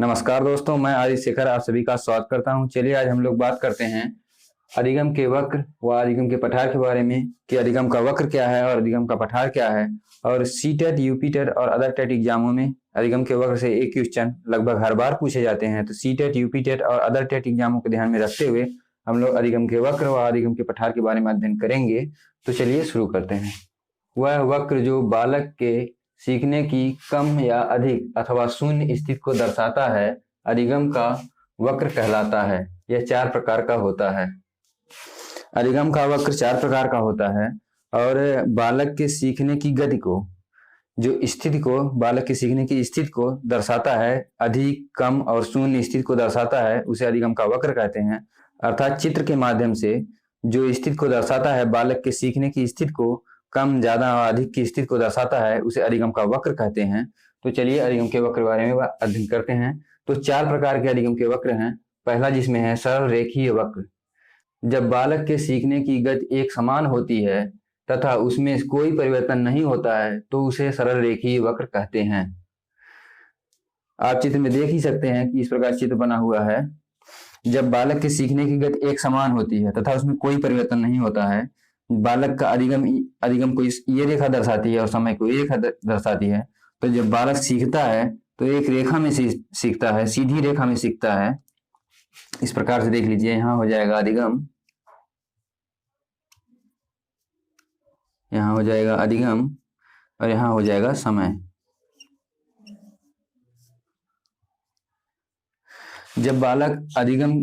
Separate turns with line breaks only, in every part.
नमस्कार दोस्तों, मैं आदित्य शेखर आप सभी का स्वागत करता हूं। चलिए आज हम लोग बात करते हैं अधिगम के वक्र व अधिगम के पठार के बारे में कि अधिगम का वक्र क्या है और अधिगम का पठार क्या है। और सीटेट, यूपीटेट और अदर टेट एग्जामों में अधिगम के वक्र से एक क्वेश्चन लगभग हर बार पूछे जाते हैं। तो सीटेट, यूपीटेट और अदर टेट एग्जामों को ध्यान में रखते हुए हम लोग अधिगम के वक्र व अधिगम के पठार के बारे में अध्ययन करेंगे। तो चलिए शुरू करते हैं। वह वक्र जो बालक के सीखने की कम या अधिक अथवा शून्य स्थिति को दर्शाता है अधिगम का वक्र कहलाता है। यह 4 प्रकार का होता है। अधिगम का वक्र 4 प्रकार का होता है और बालक के सीखने की गति को, जो स्थिति को, बालक के सीखने की स्थिति को दर्शाता है, अधिक, कम और शून्य स्थिति को दर्शाता है, उसे अधिगम का वक्र कहते हैं। अर्थात चित्र के माध्यम से जो स्थिति को दर्शाता है, बालक के सीखने की स्थिति को, कम, ज्यादा और अधिक की स्थिति को दर्शाता है, उसे अधिगम का वक्र कहते हैं। तो चलिए अधिगम के वक्र के बारे में अध्ययन करते हैं। तो 4 प्रकार के अधिगम के वक्र हैं। पहला जिसमें है सरल रेखीय वक्र। जब बालक के सीखने की गति एक समान होती है तथा उसमें कोई परिवर्तन नहीं होता है तो उसे सरल रेखीय वक्र कहते हैं। आप चित्र में देख ही सकते हैं कि इस प्रकार चित्र बना हुआ है। जब बालक के सीखने की गति एक समान होती है तथा उसमें कोई परिवर्तन नहीं होता है, बालक का अधिगम को ये रेखा दर्शाती है और समय को ये रेखा दर्शाती है। तो जब बालक सीखता है तो एक रेखा में सीखता है, सीधी रेखा में सीखता है। इस प्रकार से देख लीजिए, यहाँ हो जाएगा अधिगम, यहाँ हो जाएगा अधिगम और यहाँ हो जाएगा समय। जब बालक अधिगम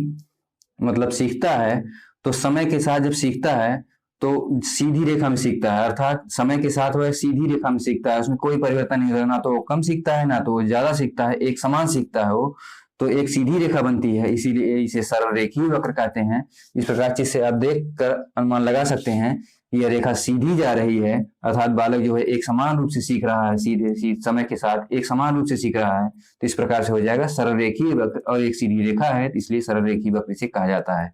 मतलब सीखता है तो समय के साथ जब सीखता है तो सीधी रेखा में सीखता है, अर्थात समय के साथ वह सीधी रेखा में सीखता है, उसमें कोई परिवर्तन नहीं होता, ना तो वो कम सीखता है ना तो वो ज्यादा सीखता है, एक समान सीखता है वो, तो एक सीधी रेखा बनती है, इसीलिए इसे सरल रेखीय वक्र कहते हैं। इस प्रकार से आप देख कर अनुमान लगा सकते हैं कि यह रेखा सीधी जा रही है, अर्थात बालक जो है एक समान रूप से सीख रहा है, सीधे समय के साथ एक समान रूप से सीख रहा है। तो इस प्रकार से हो जाएगा सरल रेखीय वक्र और एक सीधी रेखा है, इसलिए सरल रेखीय वक्र इसे कहा जाता है।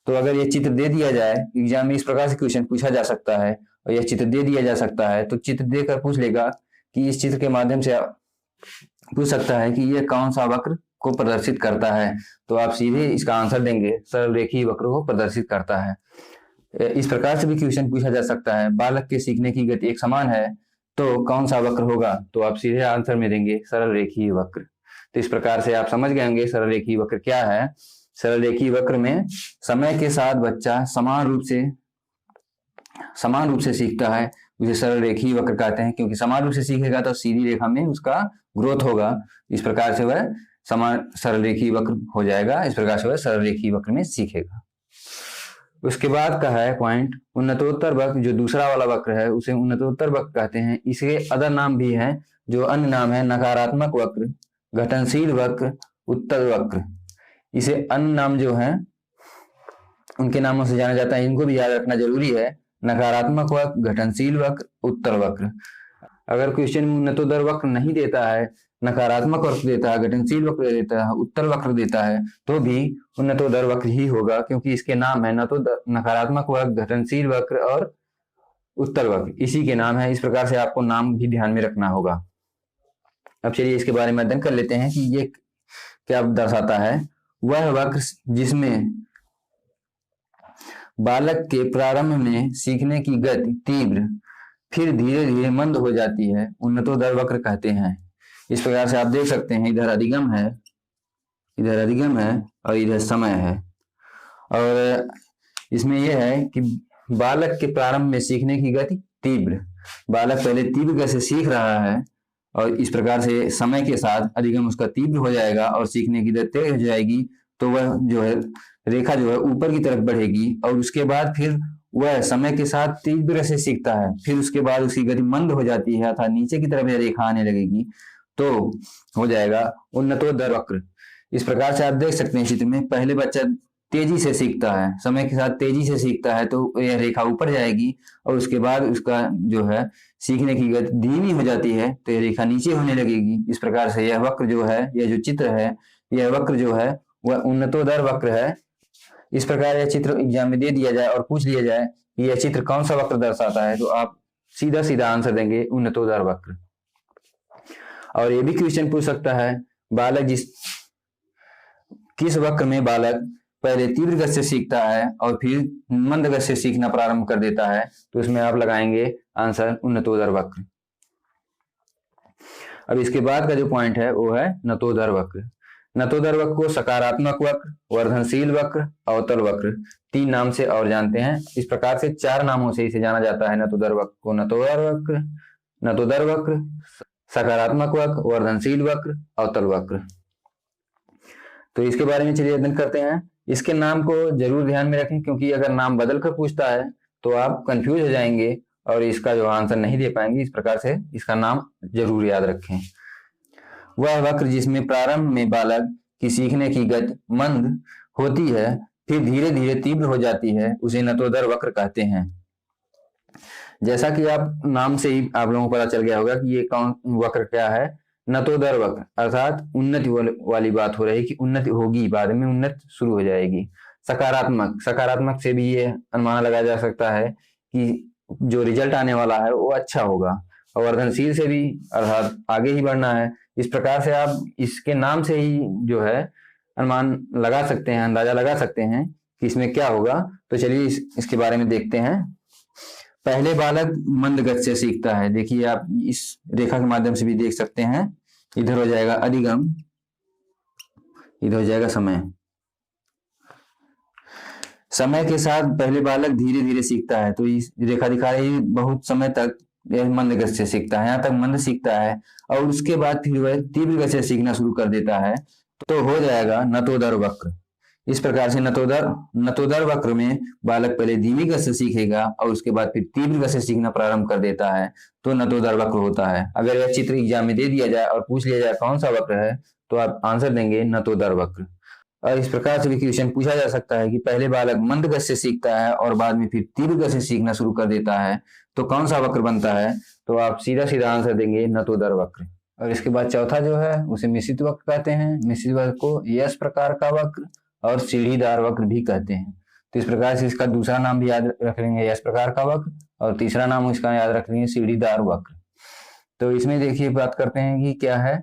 तो अगर यह चित्र दे दिया जाए एग्जाम में, इस प्रकार से क्वेश्चन पूछा जा सकता है और यह चित्र दे दिया जा सकता है, तो चित्र देकर पूछ लेगा कि इस चित्र के माध्यम से पूछ सकता है कि यह कौन सा वक्र को प्रदर्शित करता है, तो आप सीधे इसका आंसर देंगे, सरल रेखीय वक्र को प्रदर्शित करता है। इस प्रकार से भी क्वेश्चन पूछा जा सकता है, बालक के सीखने की गति एक समान है तो कौन सा वक्र होगा, तो आप सीधे आंसर में देंगे सरल रेखीय वक्र। तो इस प्रकार से आप समझ गए होंगे सरल रेखीय वक्र क्या है। सरल रेखीय वक्र में समय के साथ बच्चा समान रूप से सीखता है, उसे सरल रेखीय वक्र कहते हैं, क्योंकि समान रूप से सीखेगा तो सीधी रेखा में उसका ग्रोथ होगा। इस प्रकार से वह सरल रेखीय वक्र हो जाएगा, इस प्रकार से वह सरल रेखीय वक्र में सीखेगा। उसके बाद का है पॉइंट उन्नतोत्तर वक्र। जो दूसरा वाला वक्र है उसे उन्नतोत्तर वक्र कहते हैं। इसके अदर नाम भी है, जो अन्य नाम है नकारात्मक वक्र, घटनशील वक्र, उत्तल वक्र। इसे अन्य नाम जो है उनके नामों से जाना जाता है, इनको भी याद रखना जरूरी है। नकारात्मक वक्र, घटनशील वक्र, उत्तल वक्र। अगर क्वेश्चन में उन्नतोत्तर वक्र नहीं देता है, नकारात्मक वक्र देता है, घटनशील वक्र देता है, उत्तल वक्र देता है, तो भी उन्नतोत्तर वक्र ही होगा, क्योंकि इसके नाम है नकारात्मक वक्र, घटनशील वक्र और उत्तल वक्र, इसी के नाम है। इस प्रकार से आपको नाम भी ध्यान में रखना होगा। अब चलिए इसके बारे में अध्ययन कर लेते हैं कि ये क्या दर्शाता है। वह वक्र जिसमें बालक के प्रारंभ में सीखने की गति तीव्र फिर धीरे धीरे मंद हो जाती है, उन्नतोत्तर वक्र कहते हैं। इस प्रकार से आप देख सकते हैं, इधर अधिगम है और इधर समय है। और इसमें यह है कि बालक के प्रारंभ में सीखने की गति तीव्र, बालक पहले तीव्र गति से सीख रहा है और इस प्रकार से समय के साथ अधिगम उसका तीव्र हो जाएगा और सीखने की दर तेज हो जाएगी, तो वह जो है रेखा जो है ऊपर की तरफ बढ़ेगी और उसके बाद फिर वह समय के साथ तीव्र से सीखता है, फिर उसके बाद उसकी गति मंद हो जाती है अर्थात नीचे की तरफ यह रेखा आने लगेगी, तो हो जाएगा उन्नतोत्तर वक्र। इस प्रकार से आप देख सकते हैं चित्र में, पहले बच्चा तेजी से सीखता है, समय के साथ तेजी से सीखता है तो यह रेखा ऊपर जाएगी और उसके बाद उसका जो है सीखने की गति धीमी हो जाती है तो यह रेखा नीचे होने लगेगी। इस प्रकार से यह वक्र जो है, यह जो चित्र है, यह वक्र जो है वह उन्नतोत्तर वक्र है। इस प्रकार यह चित्र एग्जाम में दे दिया जाए और पूछ लिया जाए कि यह चित्र कौन सा वक्र दर्शाता है, तो आप सीधा सीधा आंसर देंगे उन्नतोत्तर वक्र। और ये भी क्वेश्चन पूछ सकता है, बालक किस वक्र में बालक पहले तीव्र गति से सीखता है और फिर मंद गति से सीखना प्रारंभ कर देता है? तो इसमें आप लगाएंगे आंसर उन्नतोदर वक्र। अब इसके बाद का जो पॉइंट है वो है नतोदर वक्र। नतोदर वक्र को सकारात्मक वक्र, वर्धनशील वक्र, अवतल वक्र, 3 नाम से और जानते हैं। इस प्रकार से 4 नामों से इसे जाना जाता है नतोदर वक्र को। नतोदर वक्र, सकारात्मक वक्र, वर्धनशील वक्र, अवतल वक्र। तो इसके बारे में चलिए अध्ययन करते हैं। इसके नाम को जरूर ध्यान में रखें, क्योंकि अगर नाम बदल कर पूछता है तो आप कंफ्यूज हो जाएंगे और इसका जो आंसर नहीं दे पाएंगे। इस प्रकार से इसका नाम जरूर याद रखें। वह वक्र जिसमें प्रारंभ में बालक की सीखने की गति मंद होती है, फिर धीरे धीरे तीव्र हो जाती है, उसे नतोदर वक्र कहते हैं। जैसा कि आप नाम से ही आप लोगों को पता चल गया होगा कि ये कौन वक्र क्या है, नतोदर वक्र, अर्थात उन्नति वाली बात हो रही कि उन्नति होगी, बाद में उन्नति शुरू हो जाएगी। सकारात्मक से भी ये अनुमान लगाया जा सकता है कि जो रिजल्ट आने वाला है वो अच्छा होगा। और वर्धनशील से भी, अर्थात आगे ही बढ़ना है। इस प्रकार से आप इसके नाम से ही जो है अनुमान लगा सकते हैं, अंदाजा लगा सकते हैं कि इसमें क्या होगा। तो चलिए इसके बारे में देखते हैं। पहले बालक मंद गति से सीखता है। देखिए आप इस रेखा के माध्यम से भी देख सकते हैं। इधर हो जाएगा अधिगम, इधर हो जाएगा समय। समय के साथ पहले बालक धीरे धीरे सीखता है। तो इस रेखा दिखा रही है बहुत समय तक मंद गति से सीखता है, यहाँ तक मंद सीखता है और उसके बाद फिर वह तीव्र गति से सीखना शुरू कर देता है, तो हो जाएगा नतोदर वक्र। इस प्रकार से नतोदर वक्र में बालक पहले धीमी गति से सीखेगा और उसके बाद फिर तीव्र गति से सीखना प्रारंभ कर देता है, तो नतोदर वक्र होता है। अगर यह चित्र एग्जाम में दे दिया जाए और पूछ लिया जाए कौन सा वक्र है, तो आप आंसर देंगे नतोदर वक्र। और इस प्रकार से भी क्वेश्चन पूछा जा सकता है कि पहले बालक मंद गति से सीखता है और बाद में फिर तीव्र गति से सीखना शुरू कर देता है, तो कौन सा वक्र बनता है? तो आप सीधा सीधा आंसर देंगे नतोदर वक्र। और इसके बाद चौथा जो है उसे मिश्रित वक्र कहते हैं। मिश्रित वक्र को यस प्रकार का वक्र और सीढ़ीदार वक्र भी कहते हैं। तो इस प्रकार से इसका दूसरा नाम भी याद रख लेंगे, यस प्रकार का वक्र, और तीसरा नाम इसका याद रख लेंगे, सीढ़ीदार वक्र। तो इसमें देखिए बात करते हैं कि क्या है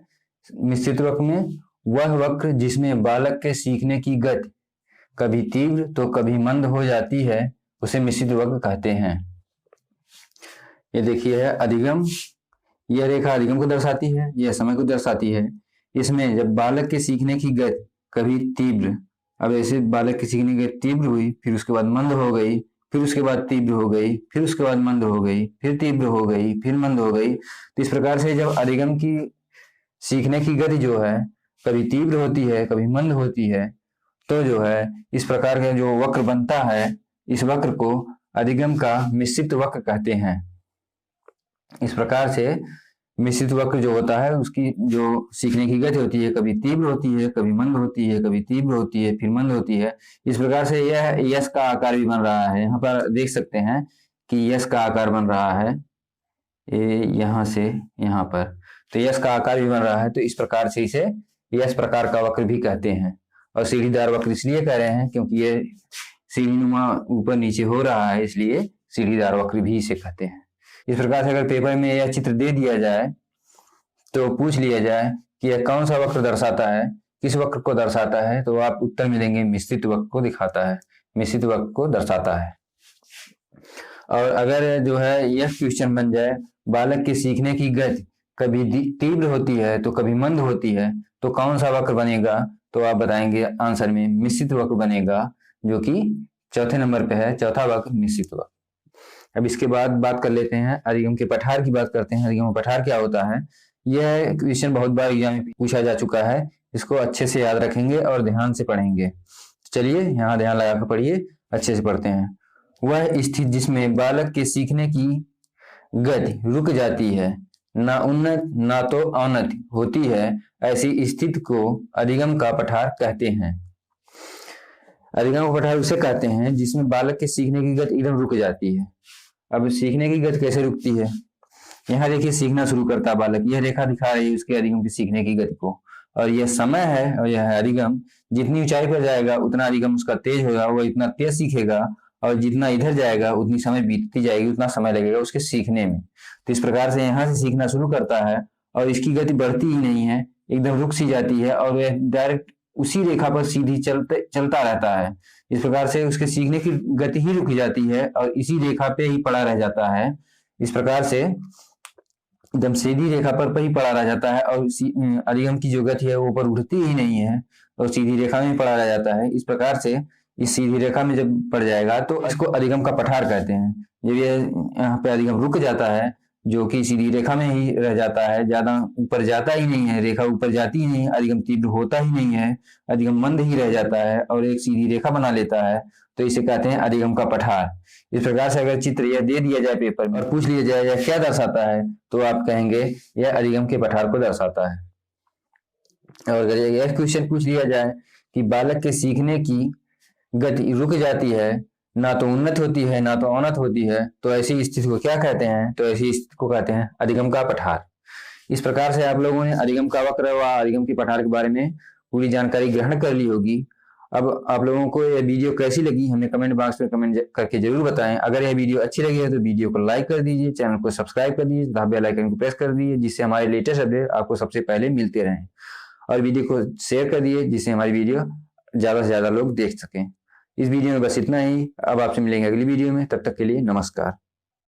मिश्रित वक्र में, वह वक्र जिसमें बालक के सीखने की गति कभी तीव्र तो कभी मंद हो जाती है, उसे मिश्रित वक्र कहते हैं। ये देखिए है अधिगम, यह रेखा अधिगम को दर्शाती है, यह समय को दर्शाती है। इसमें जब बालक के सीखने की गति कभी तीव्र, अब ऐसे बालक की सीखने की गति तीव्र हुई, फिर उसके बाद मंद हो गई, फिर उसके बाद तीव्र हो गई, फिर उसके बाद मंद हो गई, फिर तीव्र हो गई, फिर मंद हो गई। तो इस प्रकार से जब अधिगम की सीखने की गति जो है कभी तीव्र होती है कभी मंद होती है, तो जो है इस प्रकार का जो वक्र बनता है, इस वक्र को अधिगम का मिश्रित वक्र कहते हैं। इस प्रकार से मिश्रित वक्र जो होता है उसकी जो सीखने की गति होती है कभी तीव्र होती है, कभी मंद होती है, कभी तीव्र होती है, फिर मंद होती है। इस प्रकार से यह यश का आकार भी बन रहा है। यहाँ पर देख सकते हैं कि यश का आकार बन रहा है, यहाँ से यहाँ पर, तो यश का आकार भी बन रहा है। तो इस प्रकार से इसे यश प्रकार का वक्र भी कहते हैं। और सीढ़ीदार वक्र इसलिए कह रहे हैं क्योंकि ये सीढ़ीनुमा ऊपर नीचे हो रहा है, इसलिए सीढ़ीदार वक्र भी इसे कहते हैं। इस प्रकार से अगर पेपर में यह चित्र दे दिया जाए तो पूछ लिया जाए कि यह कौन सा वक्र दर्शाता है, किस वक्र को दर्शाता है, तो आप उत्तर में देंगे मिश्रित वक्र को दिखाता है, मिश्रित वक्र को दर्शाता है। और अगर जो है यह क्वेश्चन बन जाए बालक के सीखने की गति कभी तीव्र होती है तो कभी मंद होती है, तो कौन सा वक्र बनेगा? तो आप बताएंगे आंसर में मिश्रित वक्र बनेगा, जो कि चौथे नंबर पे है, चौथा वक्र मिश्रित वक्र। अब इसके बाद बात कर लेते हैं अधिगम के पठार की बात करते हैं। अधिगम पठार क्या होता है? यह क्वेश्चन बहुत बार एग्जाम में पूछा जा चुका है, इसको अच्छे से याद रखेंगे और ध्यान से पढ़ेंगे। चलिए यहाँ ध्यान लगा कर पढ़िए, अच्छे से पढ़ते हैं। वह स्थिति जिसमें बालक के सीखने की गति रुक जाती है, ना उन्नत ना तो अवनत होती है, ऐसी स्थिति को अधिगम का पठार कहते हैं। अधिगम का पठार उसे कहते हैं जिसमें बालक के सीखने की गति एकदम रुक जाती है। अब सीखने की गति कैसे रुकती है? यहाँ देखिए सीखना शुरू करता है बालक, यह रेखा दिखा रही है उसके अधिगम की सीखने की गति को, और यह समय है और यह है अधिगम। जितनी ऊंचाई पर जाएगा उतना अधिगम उसका तेज होगा, वह इतना तेज सीखेगा, और जितना इधर जाएगा उतनी समय बीतती जाएगी, उतना समय लगेगा उसके सीखने में। तो इस प्रकार से यहाँ से सीखना शुरू करता है और इसकी गति बढ़ती ही नहीं है, एकदम रुक सी जाती है और वह डायरेक्ट उसी रेखा पर सीधी चलता रहता है। इस प्रकार से उसके सीखने की गति ही रुक जाती है और इसी रेखा पे ही पड़ा रह जाता है। इस प्रकार से एकदम सीधी रेखा पर ही पड़ा रह जाता है और अधिगम की जो गति है वो ऊपर उठती ही नहीं है और सीधी रेखा में पड़ा रह जाता है। इस प्रकार से इस सीधी रेखा में जब पड़ जाएगा तो इसको अधिगम का पठार कहते हैं। जब ये यहाँ पे अधिगम रुक जाता है, जो कि सीधी रेखा में ही रह जाता है, ज्यादा ऊपर जाता ही नहीं है, रेखा ऊपर जाती ही नहीं, अधिगम तीव्र होता ही नहीं है, अधिगम मंद ही रह जाता है और एक सीधी रेखा बना लेता है, तो इसे कहते हैं अधिगम का पठार। इस प्रकार से अगर चित्र यह दे दिया जाए पेपर में और पूछ लिया जाए यह क्या दर्शाता है, तो आप कहेंगे यह अधिगम के पठार को दर्शाता है। और अगर यह क्वेश्चन पूछ लिया जाए कि बालक के सीखने की गति रुक जाती है, ना तो उन्नत होती है ना तो अवनत होती है, तो ऐसी स्थिति को क्या कहते हैं? तो ऐसी स्थिति को कहते हैं अधिगम का पठार। इस प्रकार से आप लोगों ने अधिगम का वक्र व अधिगम के पठार के बारे में पूरी जानकारी ग्रहण कर ली होगी। अब आप लोगों को यह वीडियो कैसी लगी हमें कमेंट बॉक्स में कमेंट करके जरूर बताएं। अगर यह वीडियो अच्छी लगी है तो वीडियो को लाइक कर दीजिए, चैनल को सब्सक्राइब कर दीजिए, बेल आइकन को प्रेस कर दीजिए, जिससे हमारे लेटेस्ट अपडेट आपको सबसे पहले मिलते रहें। और वीडियो को शेयर कर दिए जिससे हमारी वीडियो ज्यादा से ज्यादा लोग देख सकें। इस वीडियो में बस इतना ही। अब आपसे मिलेंगे अगली वीडियो में, तब तक के लिए नमस्कार।